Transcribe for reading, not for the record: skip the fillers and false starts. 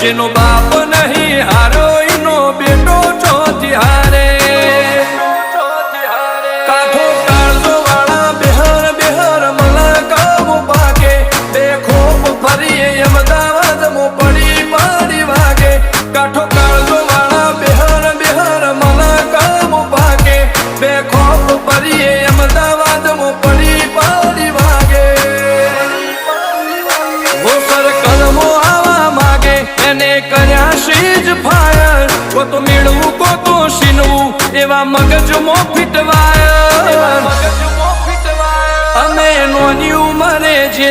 જેનો બાપ નહીં હારો એનો બેટો ચોથી હારે કાઠો કાળજો વાળા બેહર બેહર મલકામો પાકે બે ખોપ ફરીએ અમદાવાદ મો પડી પાડી વાગે કાઠો કાળજો વાળા બેહર બેહર મલકામો પાકે બે ખોપ ફરીએ અમદાવાદ મો પડી પાડી વાગે વો સર્કલમો આવા માગે એને કર્યા શીજ ફાયર કો તો મેળવું કો તો શીનવું એવા મગજમો ફિટવાય અમે નોની ઉંમરે જે